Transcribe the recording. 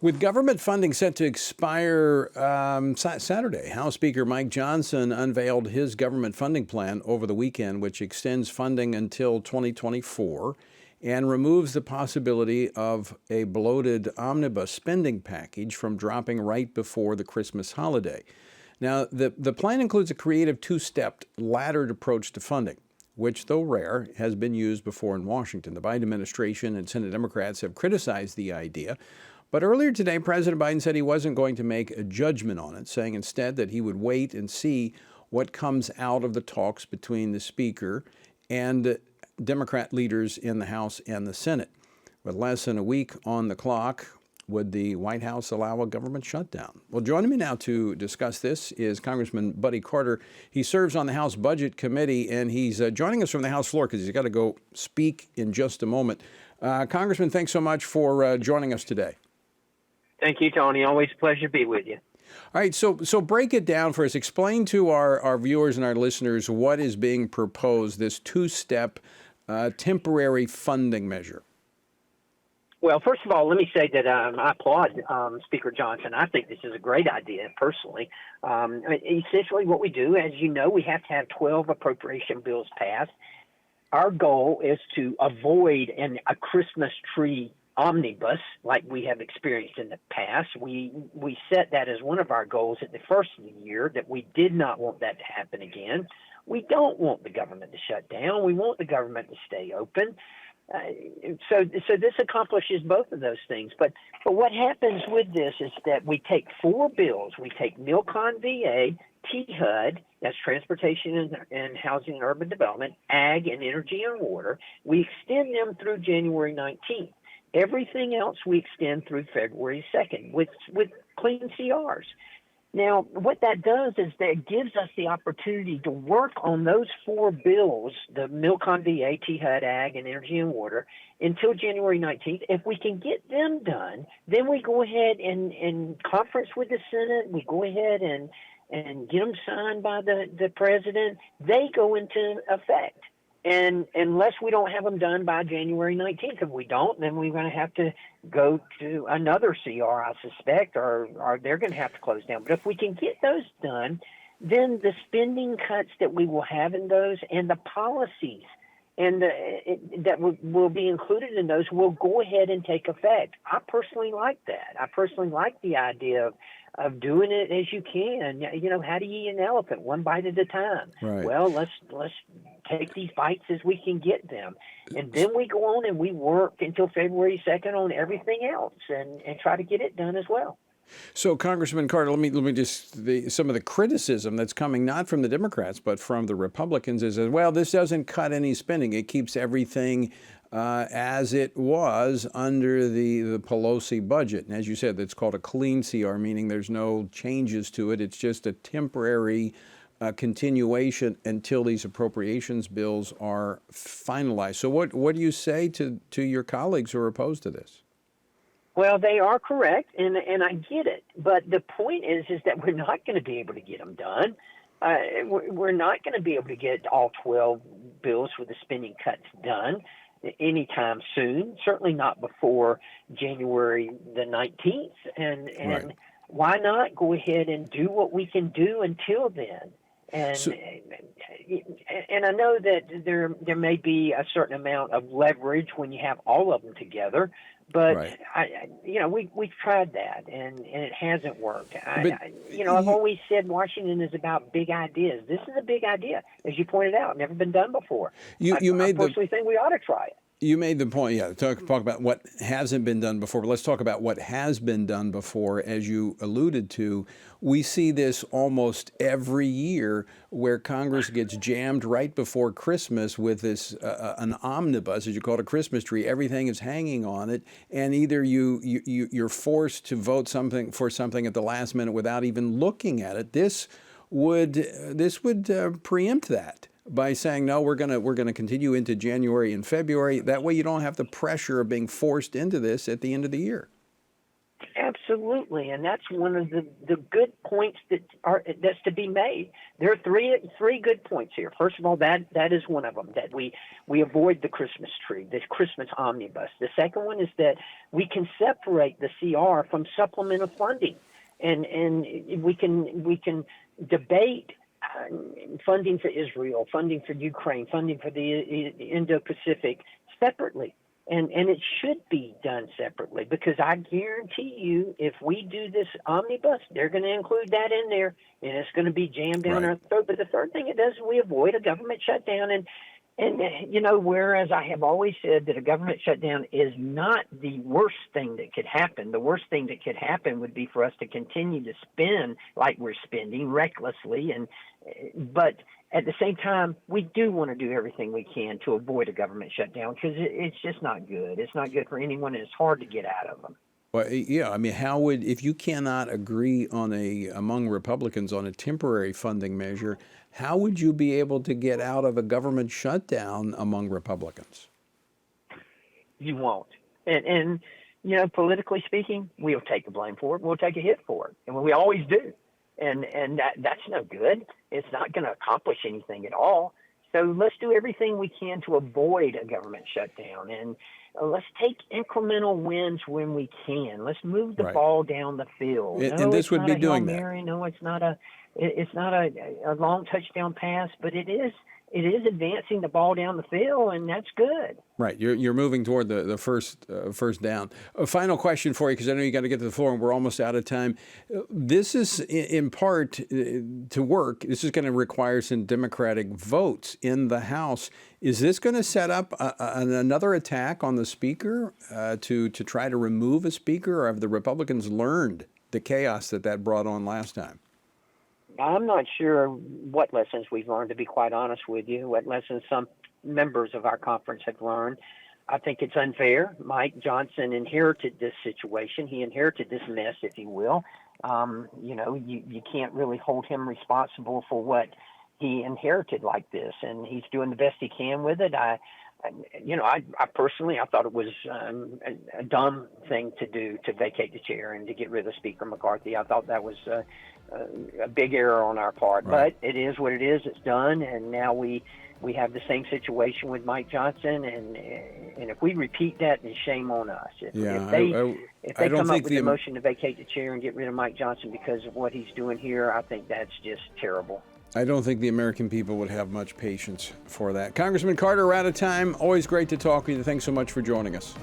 With government funding set to expire Saturday, House Speaker Mike Johnson unveiled his government funding plan over the weekend, which extends funding until 2024 and removes the possibility of a bloated omnibus spending package from dropping right before the Christmas holiday. Now, the plan includes a creative two-step laddered approach to funding, which, though rare, has been used before in Washington. The Biden administration and Senate Democrats have criticized the idea. But earlier today, President Biden said he wasn't going to make a judgment on it, saying instead that he would wait and see what comes out of the talks between the Speaker and Democrat leaders in the House and the Senate. With less than a week on the clock, would the White House allow a government shutdown? Well, joining me now to discuss this is Congressman Buddy Carter. He serves on the House Budget Committee, and he's joining us from the House floor because he's got to go speak in just a moment. Congressman, thanks so much for joining us today. Thank you, Tony. Always a pleasure to be with you. All right, so break it down for us. Explain to our viewers and our listeners what is being proposed, this two-step temporary funding measure. Well, first of all, let me say that I applaud Speaker Johnson. I think this is a great idea, personally. Essentially, what we do, as you know, we have to have 12 appropriation bills passed. Our goal is to avoid a Christmas tree omnibus like we have experienced in the past. We set that as one of our goals at the first of the year, that we did not want that to happen again. We don't want the government to shut down. We want the government to stay open. So this accomplishes both of those things. But what happens with this is that we take four bills. We take MilCon VA, THUD, that's Transportation and Housing and Urban Development, Ag and Energy and Water. We extend them through January 19th. Everything else we extend through February 2nd with clean CRs. Now, what that does is that it gives us the opportunity to work on those four bills, the MilCon VA, THUD, Ag, and Energy and Water, until January 19th. If we can get them done, then we go ahead and conference with the Senate. We go ahead and get them signed by the president. They go into effect. And unless we don't have them done by January 19th, if we don't, then we're going to have to go to another CR, I suspect, or they're going to have to close down. But if we can get those done, then the spending cuts that we will have in those and the policies and that will be included in those will go ahead and take effect. I personally like that. I personally like the idea of doing it as you can. You know, how do you eat an elephant? One bite at a time. Right. Well, let's take these bites as we can get them. And then we go on and we work until February 2nd on everything else and try to get it done as well. So, Congressman Carter, let me just some of the criticism that's coming not from the Democrats but from the Republicans is that, well, this doesn't cut any spending. It keeps everything as it was under the Pelosi budget. And as you said, it's called a clean CR, meaning there's no changes to it. It's just a temporary continuation until these appropriations bills are finalized. So what do you say to your colleagues who are opposed to this? Well, they are correct, and I get it. But the point is that we're not going to be able to get them done. We're not going to be able to get all 12 bills with the spending cuts done anytime soon, certainly not before January the 19th. And right. Why not go ahead and do what we can do until then? And I know that there may be a certain amount of leverage when you have all of them together, but right. We've tried that and it hasn't worked. I've always said Washington is about big ideas. This is a big idea, as you pointed out, never been done before. I personally think we ought to try it. You made the point, yeah, talk about what hasn't been done before, but let's talk about what has been done before. As you alluded to, we see this almost every year where Congress gets jammed right before Christmas with this, an omnibus, as you call it, a Christmas tree. Everything is hanging on it, and either you're forced to vote for something at the last minute without even looking at it. This would preempt that by saying, no, we're gonna continue into January and February. That way you don't have the pressure of being forced into this at the end of the year. Absolutely, and that's one of the good points that's to be made. There are three good points here. First of all, that is one of them, that we avoid the Christmas tree, the Christmas omnibus. The second one is that we can separate the CR from supplemental funding, and we can debate funding for Israel, funding for Ukraine, funding for the Indo-Pacific separately. And it should be done separately, because I guarantee you, if we do this omnibus, they're going to include that in there, and it's going to be jammed down our throat. But the third thing it does is we avoid a government shutdown. And whereas I have always said that a government shutdown is not the worst thing that could happen. The worst thing that could happen would be for us to continue to spend like we're spending recklessly. But at the same time, we do want to do everything we can to avoid a government shutdown, because it's just not good. It's not good for anyone, and it's hard to get out of them. Well, yeah, I mean, if you cannot agree among Republicans on a temporary funding measure, how would you be able to get out of a government shutdown among Republicans? You won't. And politically speaking, we'll take the blame for it. We'll take a hit for it, and we always do. And that's no good. It's not going to accomplish anything at all. So let's do everything we can to avoid a government shutdown, and let's take incremental wins when we can. Let's move the ball down the field. And this would be doing that. No, it's not a long touchdown pass, but it is advancing the ball down the field, and that's good. Right, you're moving toward the first down. A final question for you, because I know you got to get to the floor, and we're almost out of time. This is in part to work. This is going to require some Democratic votes in the House. Is this going to set up another attack on the Speaker to try to remove a Speaker, or have the Republicans learned the chaos that brought on last time? I'm not sure what lessons we've learned, to be quite honest with you, what lessons some members of our conference have learned. I think it's unfair. Mike Johnson inherited this situation. He inherited this mess, if you will. You can't really hold him responsible for what he inherited like this, and he's doing the best he can with it. I personally, I thought it was a dumb thing to do, to vacate the chair and to get rid of Speaker McCarthy. I thought that was a big error on our part, but it is what it is. It's done, and now we have the same situation with Mike Johnson, and if we repeat that, then shame on us. If they come up with a motion to vacate the chair and get rid of Mike Johnson because of what he's doing here, I think that's just terrible. I don't think the American people would have much patience for that. Congressman Carter, we're out of time. Always great to talk with you. Thanks so much for joining us.